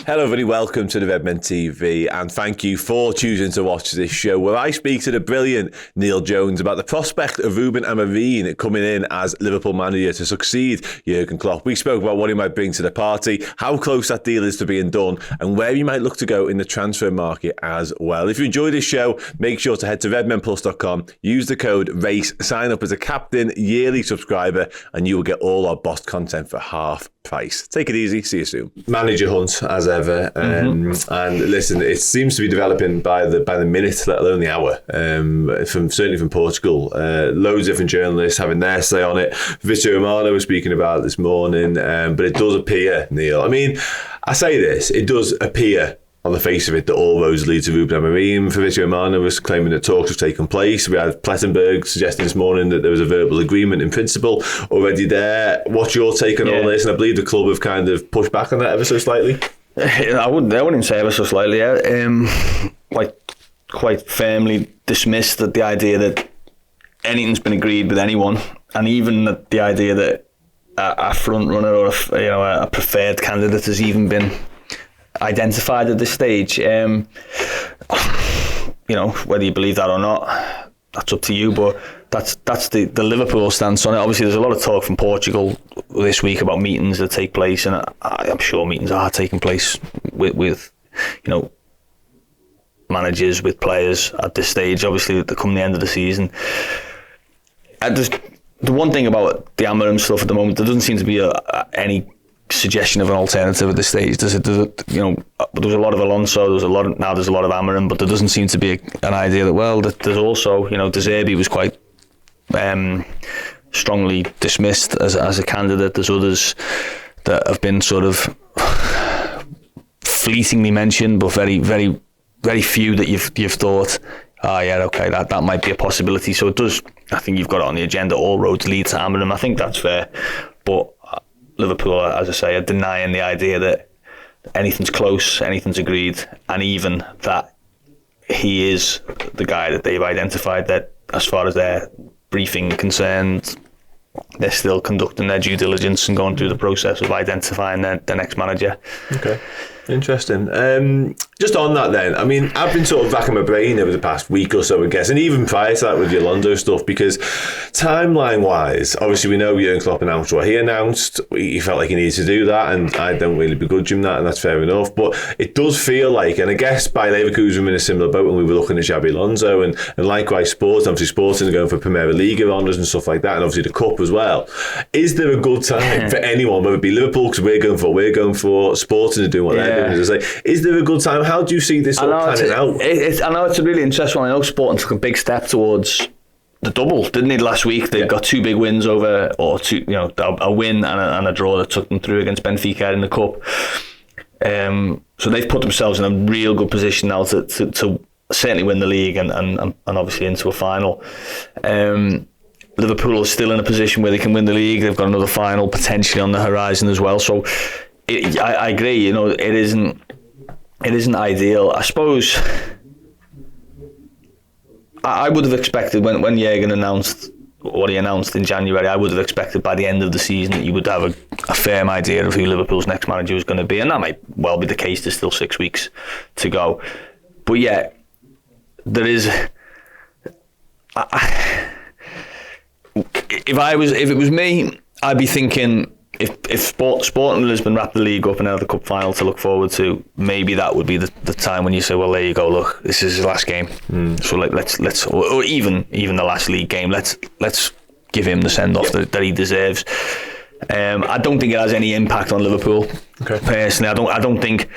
Hello everybody, welcome to the Redmen TV and thank you for choosing to watch this show where I speak to the brilliant Neil Jones about the prospect of Ruben Amorim coming in as Liverpool manager to succeed Jurgen Klopp. We spoke about what he might bring to the party, how close that deal is to being done and where he might look to go in the transfer market as well. If you enjoyed this show, make sure to head to redmenplus.com, use the code RACE, sign up as a Captain yearly subscriber and you will get all our boss content for half price. Take it easy, see you soon. Manager hunt as ever, and listen, it seems to be developing by the minute, let alone the hour. Certainly from Portugal, loads of different journalists having their say on it. Fabrizio Romano was speaking about it this morning, but it does appear, Neil. I mean, I say this, it does appear on the face of it that all roads lead to Ruben Amorim. Fabrizio Romano was claiming that talks have taken place. We had Plettenberg suggesting this morning that there was a verbal agreement in principle already there. What's your take on all this? And I believe the club have kind of pushed back on that ever so slightly. I wouldn't say ever so slightly. Quite firmly dismissed that the idea that anything's been agreed with anyone, and even the idea that a front runner or a preferred candidate has even been identified at this stage. Whether you believe that or not, that's up to you, but that's the Liverpool stance on it. Obviously there's a lot of talk from Portugal this week about meetings that take place, and I'm sure meetings are taking place with managers, with players at this stage, obviously to come the end of the season. The one thing about the Amorim stuff at the moment, there doesn't seem to be any suggestion of an alternative at this stage. There was a lot of Alonso, there's a lot of Amorim, but there doesn't seem to be an idea that there's also, De Zerbi was quite strongly dismissed as a candidate. There's others that have been sort of fleetingly mentioned, but very, very, very few that you've thought, that might be a possibility. So it does, I think you've got it on the agenda, all roads lead to Amorim. I think that's fair, but Liverpool, as I say, are denying the idea that anything's close, anything's agreed, and even that he is the guy that they've identified, that as far as their briefing concerned, they're still conducting their due diligence and going through the process of identifying their next manager. Okay. Interesting. Just on that then, I mean, I've been sort of racking my brain over the past week or so, I guess, and even prior to that with the Alonso stuff, because timeline-wise, obviously we know Jurgen Klopp announced what he announced. He felt like he needed to do that, and I don't really begrudge him that, and that's fair enough. But it does feel like, and I guess by Leverkusen in a similar boat when we were looking at Xabi Alonso, and likewise Sporting are going for Primera Liga honours and stuff like that, and obviously the Cup as well. Is there a good time for anyone, whether it be Liverpool, because we're going for, Sporting are doing what they're doing? Is there a good time? How do you see this all panning out? I know it's a really interesting one. I know Sporting took a big step towards the double, didn't they, last week? They got two big wins over, or two, a win and a draw that took them through against Benfica in the Cup. So they've put themselves in a real good position now to certainly win the league and obviously into a final. Liverpool is still in a position where they can win the league. They've got another final potentially on the horizon as well. So I agree. It isn't ideal. I suppose I would have expected when Jurgen announced what he announced in January, I would have expected by the end of the season that you would have a firm idea of who Liverpool's next manager was going to be, and that might well be the case. There's still 6 weeks to go, but yeah, there is. If it was me, I'd be thinking, if Sporting Lisbon wrap the league up and have the cup final to look forward to, maybe that would be the time when you say, well, there you go, look, this is his last game. So let's or even the last league game, let's give him the send off that he deserves. I don't think it has any impact on Liverpool. Personally, I don't think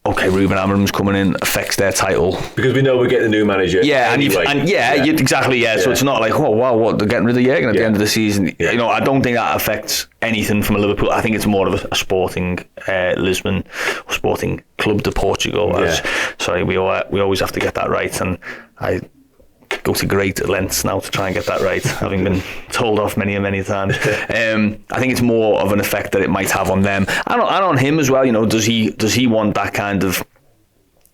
Ruben Amorim's coming in affects their title, because we know we're getting a new manager. Exactly. So it's not like, oh wow, what, they're getting rid of Jurgen at the end of the season. I don't think that affects anything from a Liverpool. I think it's more of a Sporting Lisbon, or Sporting Club de Portugal. Sorry, we always have to get that right, and I go to great lengths now to try and get that right, having been told off many times. I think it's more of an effect that it might have on them and on him as well. Does he want that kind of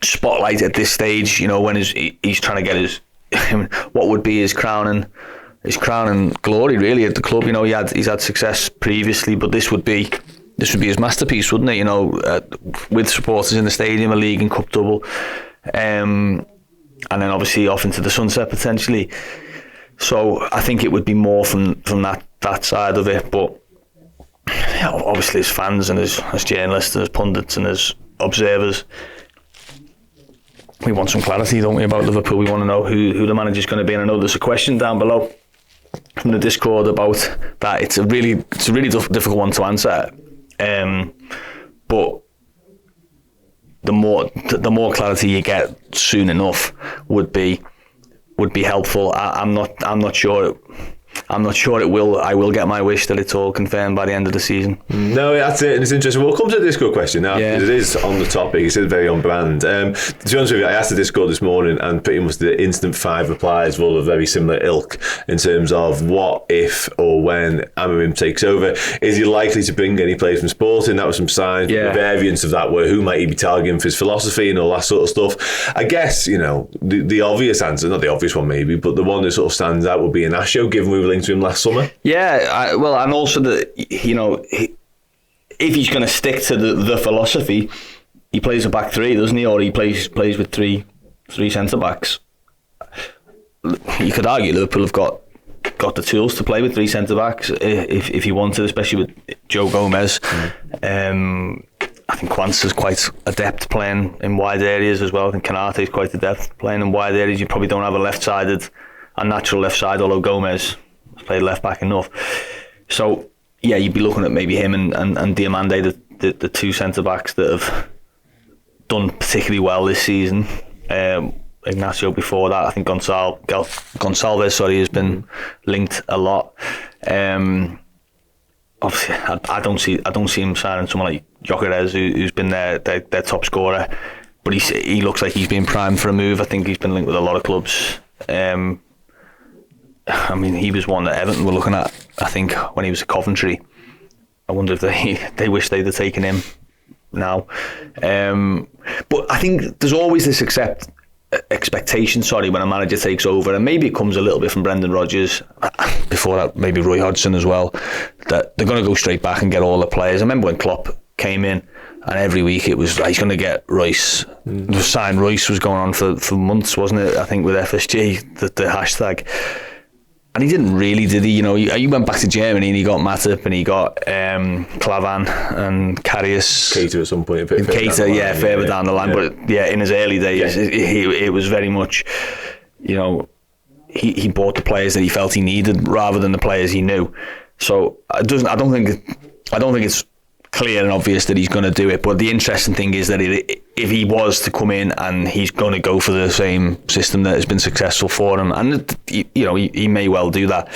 spotlight at this stage? When he's trying to get his what would be his crowning glory really at the club. He's had success previously, but this would be this would be his masterpiece, wouldn't it? You know, with supporters in the stadium, a league and cup double, and then obviously off into the sunset potentially. So I think it would be more from that side of it. But yeah, obviously as fans and as journalists and as pundits and as observers, we want some clarity, don't we, about Liverpool? We want to know who the manager's going to be. And I know there's a question down below from the Discord about that. It's a really difficult one to answer. But the more clarity you get soon enough would be helpful. I'm not sure. I'm not sure it will. I will get my wish that it's all confirmed by the end of the season. No, that's it. And it's interesting. We'll come to the Discord question now, because it is on the topic. It's very on brand. To be honest with you, I asked the Discord this morning, and pretty much the instant 5 replies were all of very similar ilk in terms of what if or when Amorim takes over. Is he likely to bring any players from Sporting? That was some signs. The variants of that were who might he be targeting for his philosophy and all that sort of stuff. I guess, you know, the obvious answer, not the obvious one maybe, but the one that sort of stands out would be Inacio, given we were linked to him last summer. Yeah, well, and also you know, if he's going to stick to the philosophy, he plays a back three, doesn't he? Or he plays with three centre backs. You could argue Liverpool have got the tools to play with 3 centre backs if he wanted, especially with Joe Gomez. I think Quansah's quite adept playing in wide areas as well. I think Konate's quite adept playing in wide areas. You probably don't have a natural left side, although Gomez has played left back enough. So yeah, you'd be looking at maybe him and Diamande, the 2 centre backs that have done particularly well this season. Ignacio before that, I think Gonçalves has been linked a lot. Obviously, I don't see him signing someone like Gyökeres, who's been their top scorer, but he looks like he's been primed for a move. I think he's been linked with a lot of clubs. I mean, he was one that Everton were looking at, I think, when he was at Coventry. I wonder if they wish they'd have taken him now. But I think there's always this expectation, when a manager takes over, and maybe it comes a little bit from Brendan Rodgers, before that maybe Roy Hodgson as well, that they're going to go straight back and get all the players. I remember when Klopp came in, and every week it was he's going to get Royce. The sign Royce was going on for months, wasn't it? I think with FSG, the hashtag. And he didn't really, did he? You know, he went back to Germany and he got Matip and he got Klavan and Karius. Keita at some point. Keita, further down the line. But in his early days, it was very much, you know, he bought the players that he felt he needed rather than the players he knew. So I don't think it's clear and obvious that he's going to do it. But the interesting thing is that if he was to come in and he's going to go for the same system that has been successful for him, and you know he may well do that,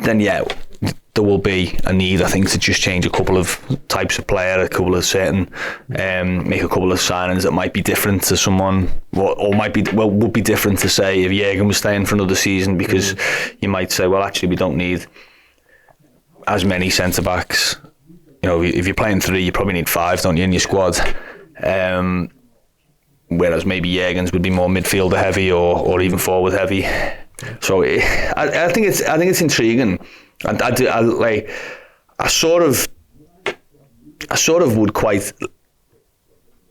then there will be a need, I think, to just change a couple of types of player, a couple of certain, make a couple of signings that might be different to someone, would be different to say if Jurgen was staying for another season, because you might say, well, actually we don't need as many centre backs. You know, if you're playing 3, you probably need 5, don't you, in your squad? Whereas maybe Jurgen's would be more midfielder heavy or even forward heavy. So I think it's intriguing, and I sort of would quite.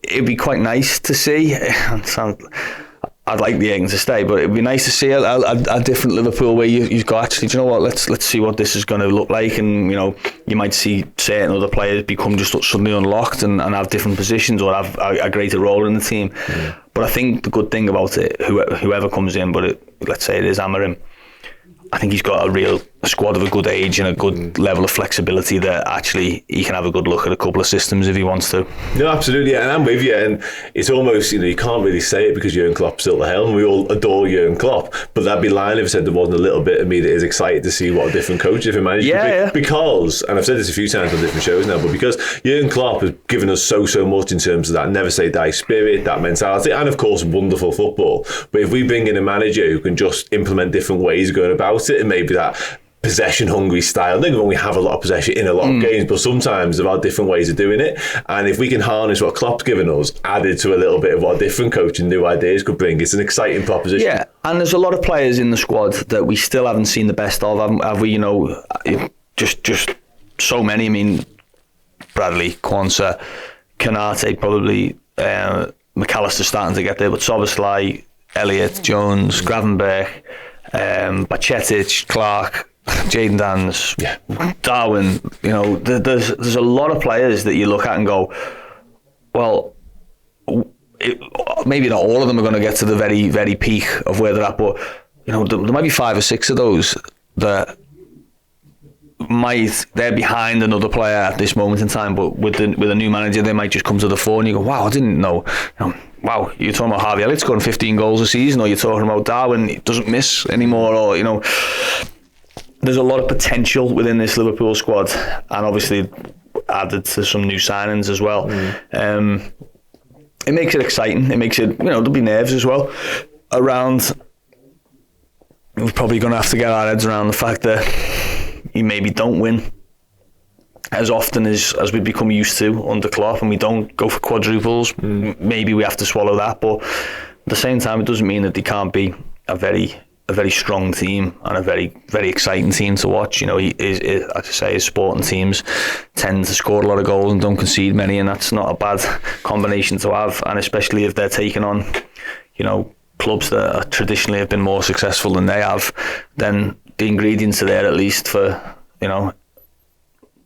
It'd be quite nice to see. I'd like the Jurgen to stay, but it'd be nice to see a different Liverpool where you've got, actually, do you know what, let's see what this is going to look like. And, you know, you might see certain other players become just suddenly unlocked and have different positions or have a greater role in the team. But I think the good thing about it, whoever comes in, let's say it is Amorim, I think he's got a squad of a good age and a good level of flexibility that actually he can have a good look at a couple of systems if he wants to. No, absolutely, and I'm with you. And it's almost, you know, you can't really say it because Jurgen Klopp's still the helm. We all adore Jurgen Klopp, but that'd be lying if I said there wasn't a little bit of me that is excited to see what a different coach, different manager could be. Because, and I've said this a few times on different shows now, but because Jurgen Klopp has given us so much in terms of that never say die spirit, that mentality, and of course wonderful football. But if we bring in a manager who can just implement different ways of going about it, and maybe that possession-hungry style. I think we have a lot of possession in a lot of games, but sometimes there are different ways of doing it. And if we can harness what Klopp's given us, added to a little bit of what a different coach and new ideas could bring, it's an exciting proposition. Yeah, and there's a lot of players in the squad that we still haven't seen the best of. Have we? You know, just so many. I mean, Bradley, Quansah, Kanate probably, McAllister starting to get there, but Szoboszlai, Elliott, Jones, Gravenberch, Bacetic, Clark, Jayden Dans, Darwin. You know, there's a lot of players that you look at and go, well, maybe not all of them are going to get to the very, very peak of where they're at, but you know, there might be 5 or 6 of those that they're behind another player at this moment in time, but with a new manager, they might just come to the fore, and you go, wow, I didn't know. Wow, you're talking about Harvey Elliott scoring 15 goals a season, or you're talking about Darwin, he doesn't miss anymore, or you know, there's a lot of potential within this Liverpool squad, and obviously added to some new signings as well. It makes it exciting. It makes it, you know, there'll be nerves as well around. We're probably going to have to get our heads around the fact that you maybe don't win as often as we've become used to under Klopp, and we don't go for quadruples. Maybe we have to swallow that, but at the same time, it doesn't mean that they can't be a very strong team and a very, very exciting team to watch. You know, as I say, his sporting teams tend to score a lot of goals and don't concede many, and that's not a bad combination to have. And especially if they're taking on, you know, clubs that traditionally have been more successful than they have, then the ingredients are there at least for, you know,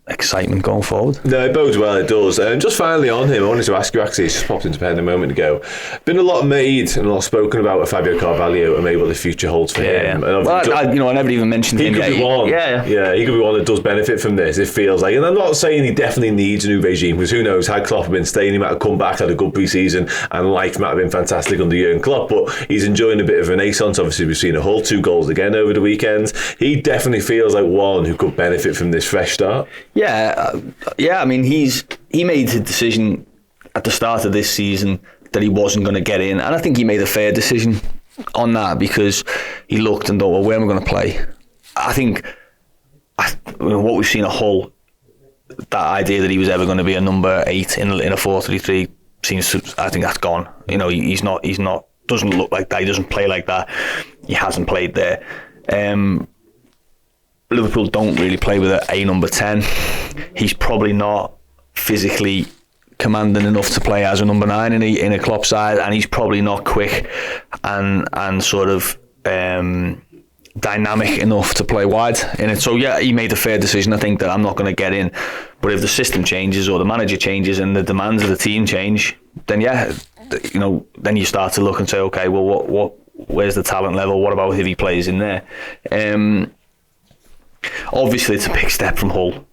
excitement going forward. No, it bodes well, it does. And just finally on him, I wanted to ask you, actually, it's just popped into my head a moment ago. Been a lot made and a lot spoken about Fabio Carvalho and maybe what the future holds for him. And well, I never even mentioned him. He could be one. Yeah, he could be one that does benefit from this, it feels like. And I'm not saying he definitely needs a new regime, because who knows, had Klopp been staying, he might have come back, had a good pre-season, and life might have been fantastic under Jurgen Klopp, but he's enjoying a bit of renaissance. Obviously, we've seen a Hull 2 goals again over the weekend. He definitely feels like one who could benefit from this fresh start. Yeah, I mean, he made the decision at the start of this season that he wasn't going to get in, and I think he made a fair decision on that, because he looked and thought, well, where am I going to play? I think what we've seen at Hull, that idea that he was ever going to be a number 8 in a 4-3-3 seems to, I think that's gone. You know, he's not doesn't look like that. He doesn't play like that. He hasn't played there. Liverpool don't really play with a number 10. He's probably not physically commanding enough to play as a number 9 in a Klopp side, and he's probably not quick and sort of dynamic enough to play wide in it. So yeah, he made a fair decision. I think that I'm not going to get in, but if the system changes or the manager changes and the demands of the team change, then yeah, you know, then you start to look and say, okay, well, what where's the talent level? What about if he plays in there? Obviously, it's a big step from Hull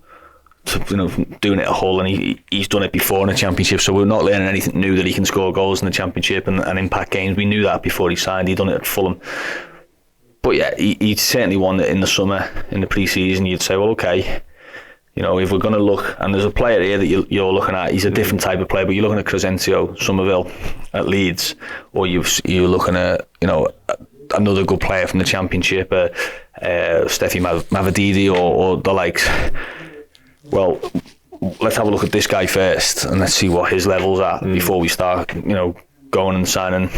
to, you know, doing it at Hull, and he's done it before in the Championship, so we're not learning anything new that he can score goals in the Championship and impact games. We knew that before he signed. He'd done it at Fulham. But yeah, he certainly won it in the summer, in the pre-season. You'd say, well, okay, you know, if we're going to look, and there's a player here that you're looking at, he's a different type of player, but you're looking at Crescencio Somerville at Leeds, or you're looking at, you know, another good player from the Championship, Steffi Mavididi or the likes. Well, let's have a look at this guy first, and let's see what his level's at before we start, you know, going and signing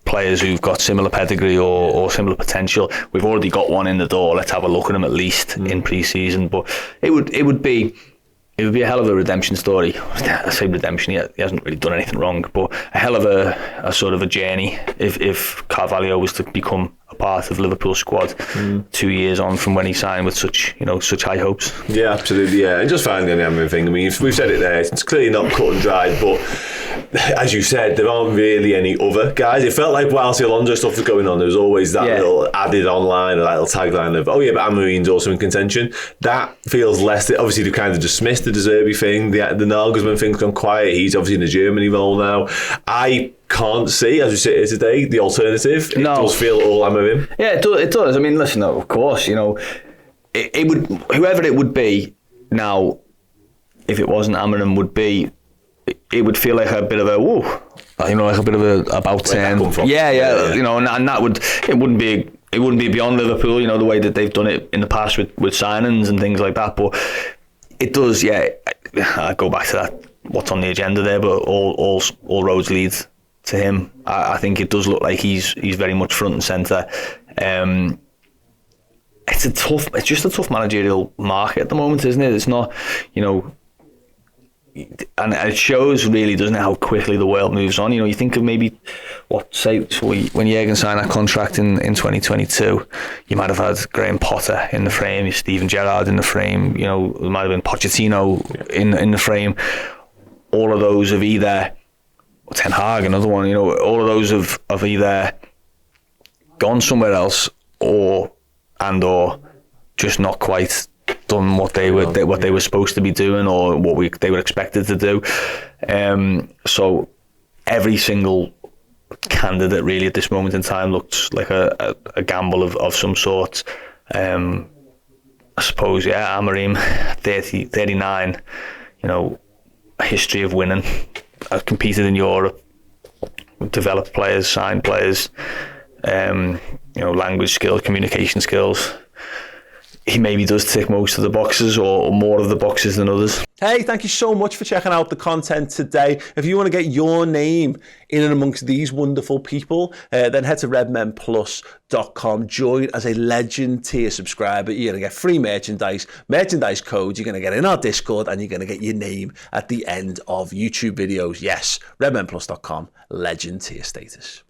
players who've got similar pedigree or similar potential. We've already got one in the door. Let's have a look at him at least in pre-season. But it would be a hell of a redemption story. I say redemption, he hasn't really done anything wrong, but a hell of a sort of a journey if Carvalho was to become a part of Liverpool's squad 2 years on from when he signed with such high hopes. Yeah, absolutely, yeah. And just finally on the Amorim thing, I mean, we've said it there, it's clearly not cut and dried, but as you said, there aren't really any other guys. It felt like whilst the Alonso stuff was going on, there was always that little added online, or that little tagline of, oh yeah, but Amorim's also in contention. That feels less, obviously they've kind of dismissed the De Zerbi thing, the Nagelsmann thing's gone quiet, he's obviously in the Germany role now. I can't see, as we sit here today, the alternative. It does feel all Amorim. Yeah, it does. I mean, listen, of course, you know, it would, whoever it would be now, if it wasn't Amorim, would be, it would feel like a bit of a whoa, you know, like a bit of a about turn. Yeah, you know, and that would, it wouldn't be beyond Liverpool, you know, the way that they've done it in the past with signings and things like that. But it does, yeah. I go back to that, what's on the agenda there, but all roads lead to him. I think it does look like he's very much front and centre. It's just a tough managerial market at the moment, isn't it? It's not, you know, and it shows really, doesn't it, how quickly the world moves on. You know, you think of maybe when Jurgen signed that contract in 2022, you might have had Graham Potter in the frame, Steven Gerrard in the frame, you know, there might have been Pochettino in the frame. All of those have either, Ten Hag, another one, you know, all of those have either gone somewhere else or just not quite done what they were supposed to be doing, or they were expected to do. So every single candidate really at this moment in time looks like a gamble of some sort. I suppose, Amorim, 39, you know, a history of winning. I've competed in Europe, developed players, signed players, you know, language skills, communication skills. He maybe does tick most of the boxes, or more of the boxes than others. Hey, thank you so much for checking out the content today. If you want to get your name in and amongst these wonderful people, then head to redmenplus.com. Join as a Legend tier subscriber. You're going to get free merchandise codes. You're going to get in our Discord, and you're going to get your name at the end of YouTube videos. Yes, redmenplus.com, Legend tier status.